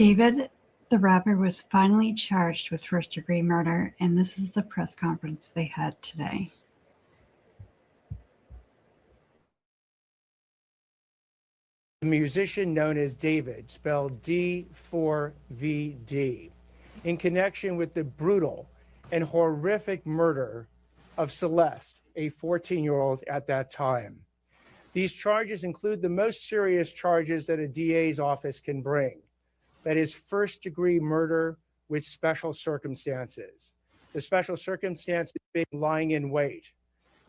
David, the rapper, was finally charged with first-degree murder, and this is the press conference they had today. The musician known as David, spelled D4VD, in connection with the brutal and horrific murder of Celeste, a 14-year-old at that time. These charges include the most serious charges that a DA's office can bring. That is first-degree murder with special circumstances. The special circumstances being lying in wait,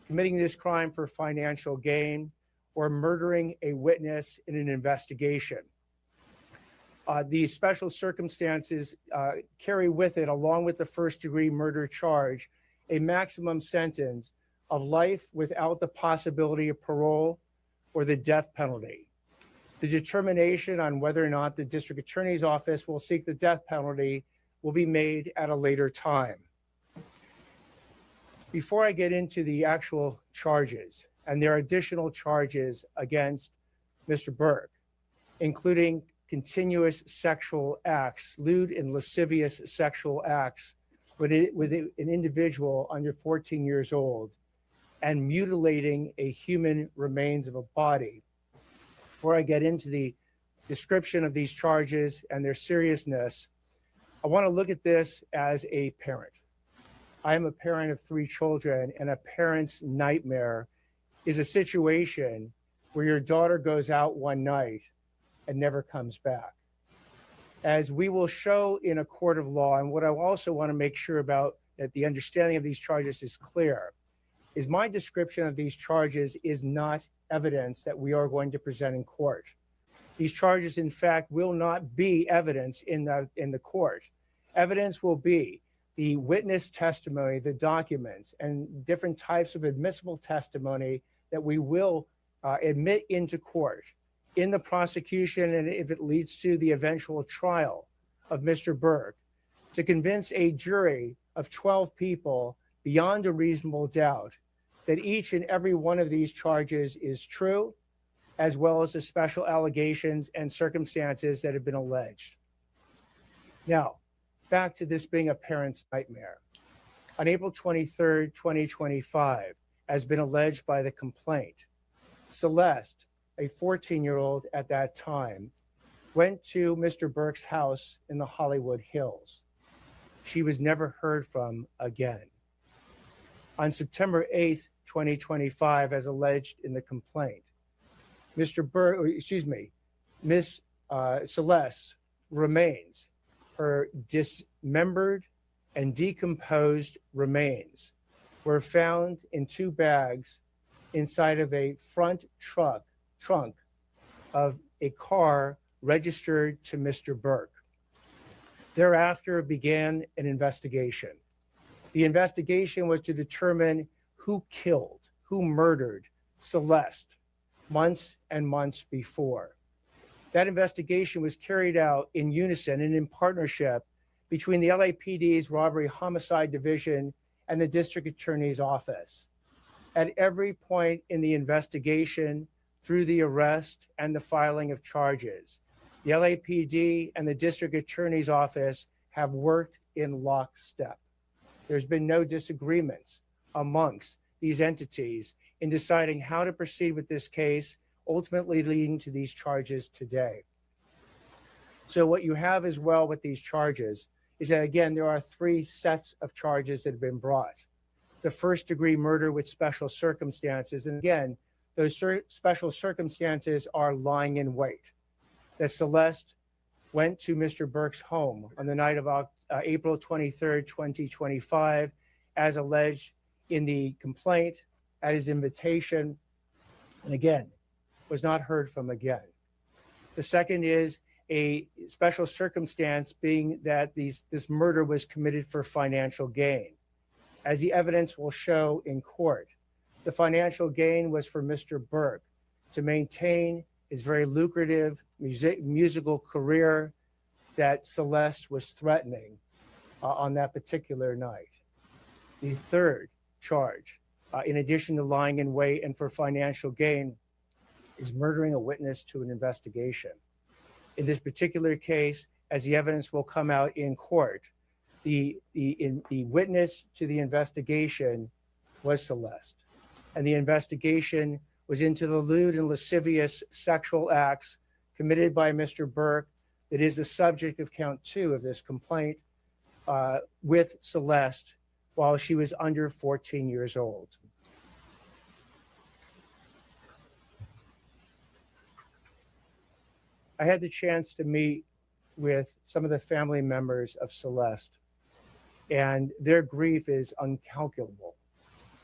committing this crime for financial gain, or murdering a witness in an investigation. These special circumstances carry with it, along with the first-degree murder charge, a maximum sentence of life without the possibility of parole or the death penalty. The determination on whether or not the district attorney's office will seek the death penalty will be made at a later time. Before I get into the actual charges, and there are additional charges against Mr. Burke, including continuous sexual acts, lewd and lascivious sexual acts with an individual under 14 years old, and mutilating a human remains of a body. Before I get into the description of these charges and their seriousness, I want to look at this as a parent. I am a parent of 3 children, and a parent's nightmare is a situation where your daughter goes out one night and never comes back. As we will show in a court of law, and what I also want to make sure about that the understanding of these charges is clear, is my description of these charges is not evidence that we are going to present in court. These charges, in fact, will not be evidence in the court. Evidence will be the witness testimony, the documents, and different types of admissible testimony that we will admit into court in the prosecution, and if it leads to the eventual trial of Mr. Burke, to convince a jury of 12 people beyond a reasonable doubt that each and every one of these charges is true, as well as the special allegations and circumstances that have been alleged. Now, back to this being a parent's nightmare. On April 23rd, 2025, as been alleged by the complaint, Celeste, a 14-year-old at that time, went to Mr. Burke's house in the Hollywood Hills. She was never heard from again. On September 8th, 2025, as alleged in the complaint, Miss Celeste's remains, her dismembered and decomposed remains, were found in 2 bags inside of a front trunk of a car registered to Mr. Burke. Thereafter began an investigation. The investigation was to determine who killed, who murdered Celeste months and months before. That investigation was carried out in unison and in partnership between the LAPD's Robbery Homicide Division and the District Attorney's Office. At every point in the investigation, through the arrest and the filing of charges, the LAPD and the District Attorney's Office have worked in lockstep. There's been no disagreements amongst these entities in deciding how to proceed with this case, ultimately leading to these charges today. So what you have as well with these charges is that, again, there are 3 sets of charges that have been brought. The first-degree murder with special circumstances, and again, those special circumstances are lying in wait. That Celeste went to Mr. Burke's home on the night of April 23rd, 2025, as alleged in the complaint, at his invitation, and again, was not heard from again. The second is a special circumstance being that this murder was committed for financial gain. As the evidence will show in court, the financial gain was for Mr. Burke to maintain his very lucrative musical career that Celeste was threatening on that particular night. The third charge, in addition to lying in wait and for financial gain, is murdering a witness to an investigation. In this particular case, as the evidence will come out in court, the witness to the investigation was Celeste. And the investigation was into the lewd and lascivious sexual acts committed by Mr. Burke that is the subject of count 2 of this complaint with Celeste while she was under 14 years old. I had the chance to meet with some of the family members of Celeste, and their grief is uncalculable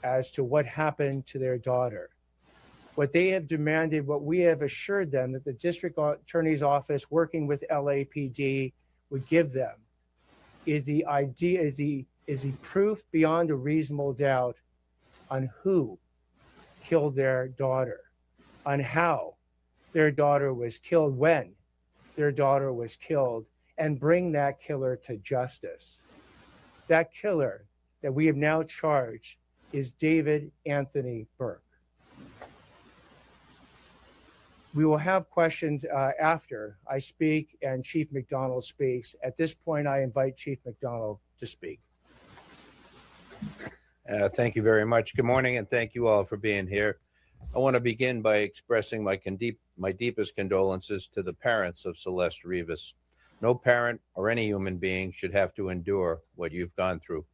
as to what happened to their daughter. What they have demanded, what we have assured them that the district attorney's office working with LAPD would give them is the idea, is the proof beyond a reasonable doubt on who killed their daughter, on how their daughter was killed, when their daughter was killed, and bring that killer to justice. That killer that we have now charged is David Anthony Burke. We will have questions after I speak and Chief McDonald speaks. At this point, I invite Chief McDonald to speak. Thank you very much. Good morning, and thank you all for being here. I want to begin by expressing my deepest condolences to the parents of Celeste Rivas. No parent or any human being should have to endure what you've gone through.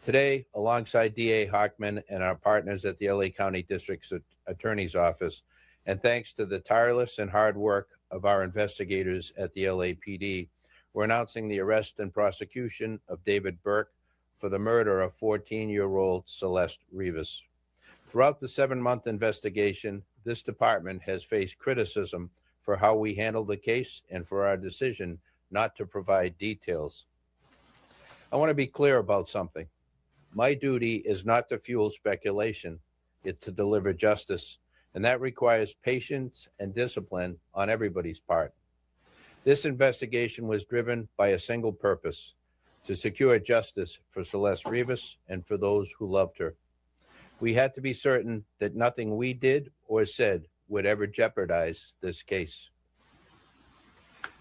Today, alongside DA Hockman and our partners at the LA County District Attorney's Office, and thanks to the tireless and hard work of our investigators at the LAPD, we're announcing the arrest and prosecution of David Burke for the murder of 14-year-old Celeste Rivas. Throughout the 7-month investigation, this department has faced criticism for how we handled the case and for our decision not to provide details. I want to be clear about something. My duty is not to fuel speculation, it's to deliver justice, and that requires patience and discipline on everybody's part. This investigation was driven by a single purpose: to secure justice for Celeste Rivas and for those who loved her. We had to be certain that nothing we did or said would ever jeopardize this case.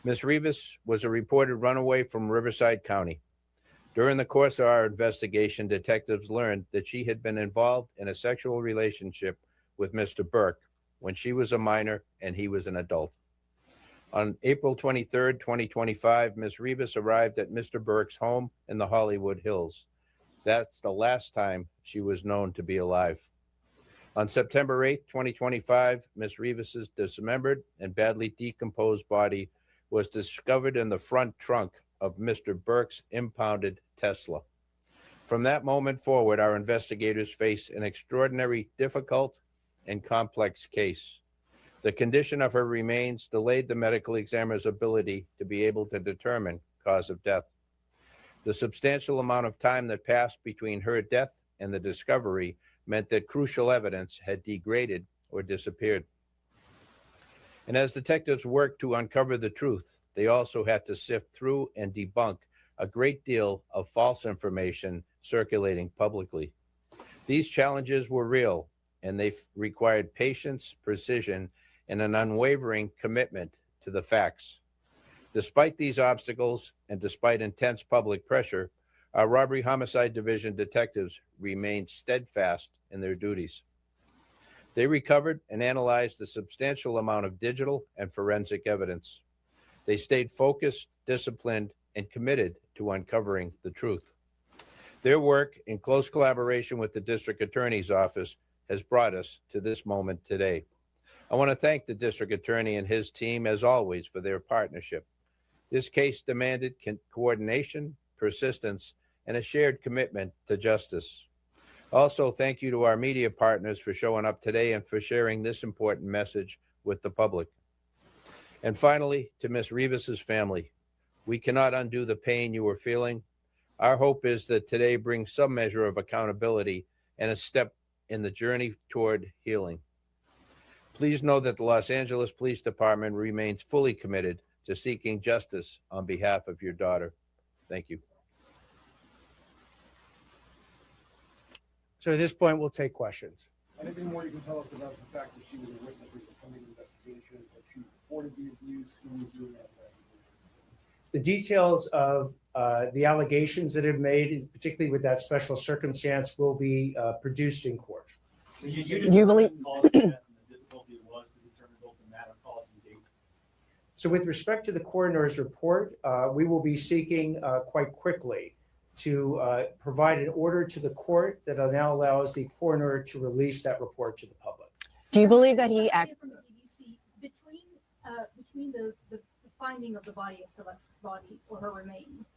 Ms. Rivas was a reported runaway from Riverside County. During the course of our investigation, detectives learned that she had been involved in a sexual relationship with Mr. Burke when she was a minor and he was an adult. On April 23rd, 2025, Ms. Rivas arrived at Mr. Burke's home in the Hollywood Hills. That's the last time she was known to be alive. On September 8th, 2025, Ms. Rivas's dismembered and badly decomposed body was discovered in the front trunk of Mr. Burke's impounded Tesla. From that moment forward, our investigators faced an extraordinary, difficult, and complex case. The condition of her remains delayed the medical examiner's ability to be able to determine cause of death. The substantial amount of time that passed between her death and the discovery meant that crucial evidence had degraded or disappeared. And as detectives worked to uncover the truth, they also had to sift through and debunk a great deal of false information circulating publicly. These challenges were real, and they required patience, precision, and an unwavering commitment to the facts. Despite these obstacles and despite intense public pressure, our Robbery Homicide Division detectives remained steadfast in their duties. They recovered and analyzed a substantial amount of digital and forensic evidence. They stayed focused, disciplined, and committed to uncovering the truth. Their work, in close collaboration with the District Attorney's Office, has brought us to this moment today. I want to thank the District Attorney and his team, as always, for their partnership. This case demanded coordination, persistence, and a shared commitment to justice. Also, thank you to our media partners for showing up today and for sharing this important message with the public. And finally, to Ms. Rivas's family, we cannot undo the pain you are feeling. Our hope is that today brings some measure of accountability and a step in the journey toward healing. Please know that the Los Angeles Police Department remains fully committed to seeking justice on behalf of your daughter. Thank you. So at this point, we'll take questions. Anything more you can tell us about the fact that she was a witness in the coming investigation, that she reported the abuse, who was doing that investigation? The details of the allegations that have made, particularly with that special circumstance, will be produced in court. Do you believe the difficulty it was to determine both the matter, cause, and date? So with respect to the coroner's report, we will be seeking quite quickly to provide an order to the court that now allows the coroner to release that report to the public. Do you believe that he acted? From the BBC, between the finding of the body of Celeste's body or her remains,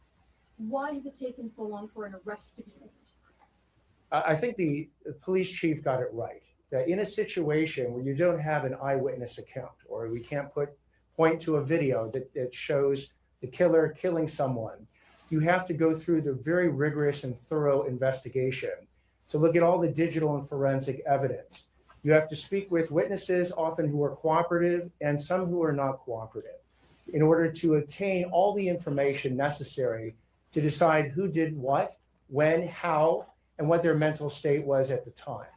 why has it taken so long for an arrest to be made? I think the police chief got it right, that in a situation where you don't have an eyewitness account, or we can't point to a video that shows the killer killing someone, you have to go through the very rigorous and thorough investigation to look at all the digital and forensic evidence. You have to speak with witnesses, often who are cooperative and some who are not cooperative, in order to obtain all the information necessary to decide who did what, when, how, and what their mental state was at the time.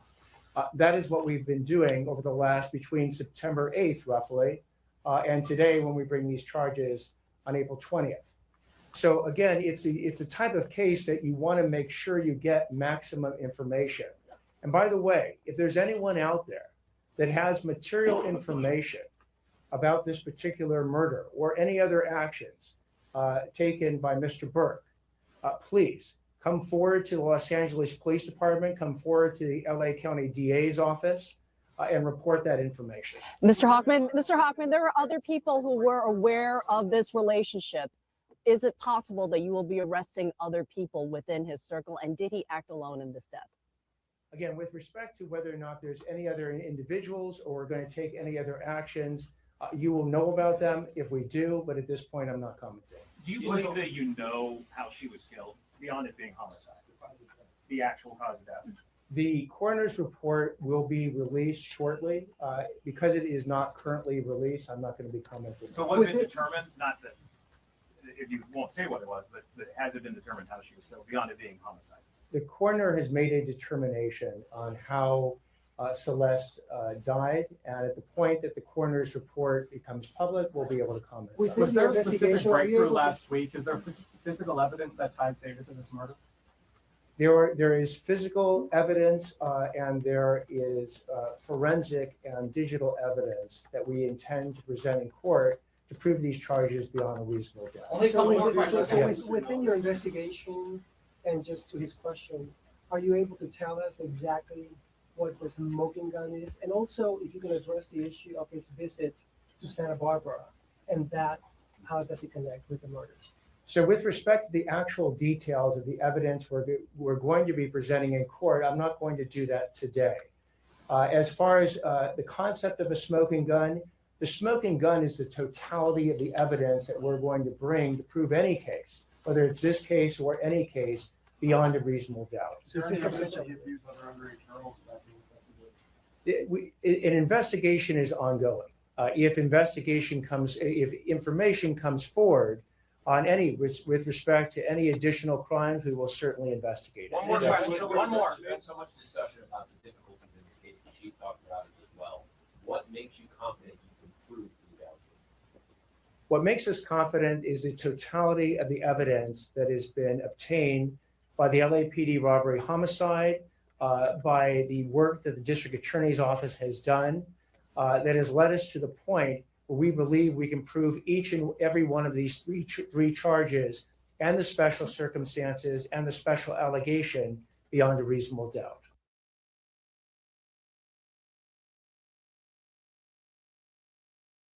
That is what we've been doing over the last, between September 8th, roughly, and today when we bring these charges on April 20th. So again, it's a type of case that you want to make sure you get maximum information. And by the way, if there's anyone out there that has material information about this particular murder or any other actions taken by Mr. Burke, please come forward to the Los Angeles Police Department, come forward to the LA County DA's office, and report that information. Mr. Hochman, there are other people who were aware of this relationship. Is it possible that you will be arresting other people within his circle? And did he act alone in this death? Again, with respect to whether or not there's any other individuals or we're going to take any other actions, you will know about them if we do, but at this point, I'm not commenting. Do you believe that you know how she was killed beyond it being homicide? The actual cause of death? The coroner's report will be released shortly. Because it is not currently released, I'm not going to be commenting. So was it determined, not that, if you won't say what it was, but has it been determined how she was killed beyond it being homicide? The coroner has made a determination on how Celeste died, and at the point that the coroner's report becomes public, we'll be able to comment. Was there a specific breakthrough last week? Is there physical evidence that ties David to this murder? There is physical evidence and there is forensic and digital evidence that we intend to present in court to prove these charges beyond a reasonable doubt. So within your investigation, and just to his question, are you able to tell us exactly what the smoking gun is? And also, if you can address the issue of his visit to Santa Barbara, and that, how does it connect with the murder? So with respect to the actual details of the evidence we're going to be presenting in court, I'm not going to do that today. As far as the concept of a smoking gun, the smoking gun is the totality of the evidence that we're going to bring to prove any case, whether it's this case or any case, beyond a reasonable doubt. Is there any evidence that you've used other underage girls that being investigated? An investigation is ongoing. If information comes forward on any with respect to any additional crimes, we will certainly investigate it. One more question. One more. There's been so much discussion about the difficulties in this case. The chief talked about it as well. What makes you confident you can prove these allegations? What makes us confident is the totality of the evidence that has been obtained by the LAPD robbery homicide, by the work that the district attorney's office has done, that has led us to the point where we believe we can prove each and every one of these three charges and the special circumstances and the special allegation beyond a reasonable doubt.